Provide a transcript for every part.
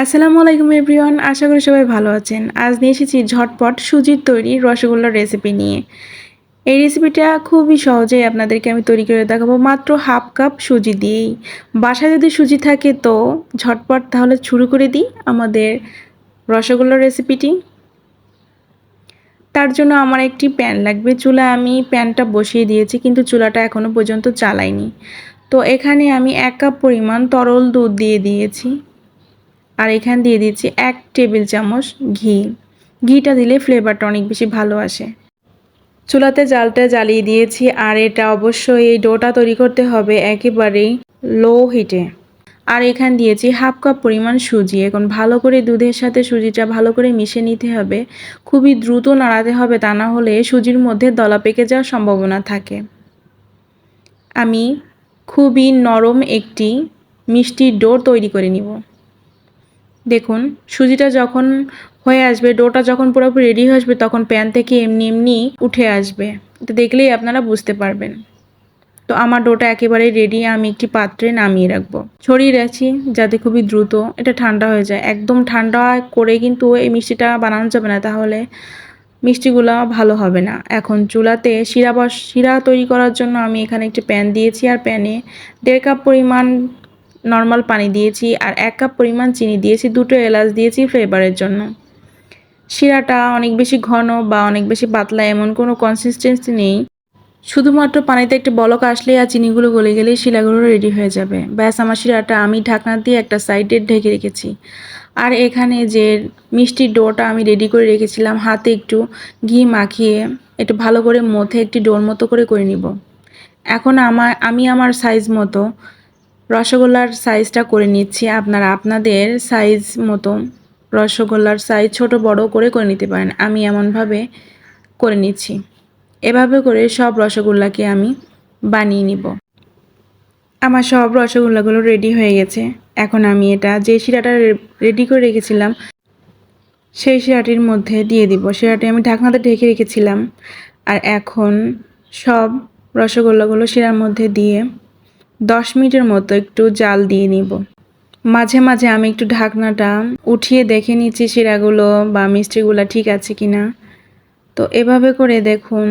আসসালামু আলাইকুম এভরিওয়ান, আশা করি সবাই ভালো আছেন। আজ নিয়ে এসেছি ঝটপট সুজির তৈরি রসগোল্লার রেসিপি নিয়ে। এই রেসিপিটা খুবই সহজেই আপনাদেরকে আমি তৈরি করে দেখাবো মাত্র হাফ কাপ সুজি দিয়েই। বাসায় যদি সুজি থাকে তো ঝটপট তাহলে শুরু করে দিই আমাদের রসগোল্লার রেসিপিটি। তার জন্য আমার একটি প্যান লাগবে। চুলায় আমি প্যানটা বসিয়ে দিয়েছি কিন্তু চুলাটা এখনও পর্যন্ত জ্বালাইনি। তো এখানে আমি 1 কাপ পরিমাণ তরল দুধ দিয়ে দিয়েছি। আর এখানে দিয়ে দিচ্ছি 1 টেবিল চামচ ঘি। ঘিটা দিলে ফ্লেভারটা অনেক বেশি ভালো আসে। চুলাতে জালটা জ্বালিয়ে দিয়েছি আর এটা অবশ্যই এই ডোটা তৈরি করতে হবে একেবারেই লো হিটে। আর এখানে দিয়েছি হাফ কাপ পরিমাণ সুজি। এখন ভালো করে দুধের সাথে সুজিটা ভালো করে মিশিয়ে নিতে হবে। খুবই দ্রুত নাড়াতে হবে, তা না হলে সুজির মধ্যে দলা পেকে যাওয়ার সম্ভাবনা থাকে। আমি খুবই নরম একটি মিষ্টি ডো তৈরি করে নিব। দেখুন সুজিটা যখন হয়ে আসবে, ডোটা যখন পুরোপুরি রেডি হয়ে আসবে তখন প্যান থেকে এমনি এমনি উঠে আসবে। এটা দেখলেই আপনারা বুঝতে পারবেন। তো আমার ডোটা একেবারে রেডি, আমি একটি পাত্রে নামিয়ে রাখবো। ছড়িয়ে রাখছি যাতে খুবই দ্রুত এটা ঠান্ডা হয়ে যায়। একদম ঠান্ডা করে কিন্তু এই মিষ্টিটা বানানো যাবে না, তাহলে মিষ্টিগুলো ভালো হবে না। এখন চুলাতে শিরা তৈরি করার জন্য আমি এখানে একটি প্যান দিয়েছি আর প্যানে 1.5 কাপ পরিমাণ নর্মাল পানি দিয়েছি আর 1 কাপ পরিমাণ চিনি দিয়েছি, 2টো এলাচ দিয়েছি ফ্লেভারের জন্য। শিরাটা অনেক বেশি ঘন বা অনেক বেশি পাতলা এমন কোনো কনসিস্টেন্সি নেই। শুধুমাত্র পানিতে একটু বলক আসলেই আর চিনিগুলো গলে গেলেই শিরাগুলো রেডি হয়ে যাবে। ব্যাস, আমার শিরাটা আমি ঢাকনা দিয়ে একটা সাইডে ঢেকে রেখেছি। আর এখানে যে মিষ্টির ডোটা আমি রেডি করে রেখেছিলাম, হাতে একটু ঘি মাখিয়ে একটু ভালো করে মথে একটি ডোর মতো করে নিব। এখন আমি আমার সাইজ মতো রসগোল্লার সাইজটা করে নিচ্ছি। আপনারা আপনাদের সাইজ মতো রসগোল্লার সাইজ ছোট বড় করে নিতে পারেন। আমি এমনভাবে করে নিচ্ছি। এভাবে করে সব রসগোল্লাকে আমি বানিয়ে নিব। আমার সব রসগোল্লাগুলো রেডি হয়ে গেছে। এখন আমি এটা যে শিরাটা রেডি করে রেখেছিলাম সেই শিরাটির মধ্যে দিয়ে দিব। শিরাটি আমি ঢাকনাতে ঢেকে রেখেছিলাম। আর এখন সব রসগোল্লাগুলো শিরার মধ্যে দিয়ে 10 মিনিটের মতো একটু জাল দিয়ে নিব। মাঝে মাঝে আমি একটু ঢাকনাটা উঠিয়ে দেখে নিচ্ছি শিরাগুলো বা মিষ্টিগুলো ঠিক আছে কিনা। তো এভাবে করে দেখুন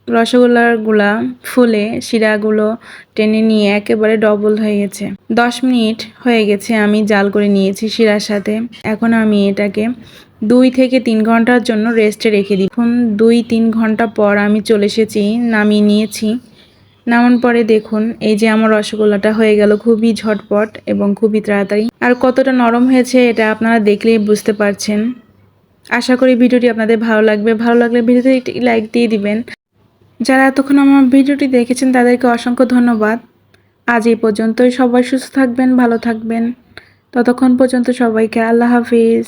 রসগোল্লাগুলা ফুলে শিরাগুলো টেনে নিয়ে একেবারে ডবল হয়ে গেছে। 10 মিনিট হয়ে গেছে আমি জাল করে নিয়েছি শিরার সাথে। এখন আমি এটাকে 2 থেকে 3 ঘন্টার জন্য রেস্টে রেখে দিই। এখন 2-3 ঘন্টা পর আমি চলে এসেছি, নামিয়ে নিয়েছি। নামানোর পরে দেখুন এই যে আমার রসগোল্লাটা হয়ে গেল খুবই ঝটপট এবং খুবই তাড়াতাড়ি। আর কতটা নরম হয়েছে এটা আপনারা দেখলেই বুঝতে পারছেন। আশা করি ভিডিওটি আপনাদের ভালো লাগবে। ভালো লাগলে ভিডিওতে একটি লাইক দিয়ে দিবেন। যারা এতক্ষণ আমার ভিডিওটি দেখেছেন তাদেরকে অসংখ্য ধন্যবাদ। আজ এই পর্যন্তই। সবাই সুস্থ থাকবেন, ভালো থাকবেন। ততক্ষণ পর্যন্ত সবাইকে আল্লাহ হাফিজ।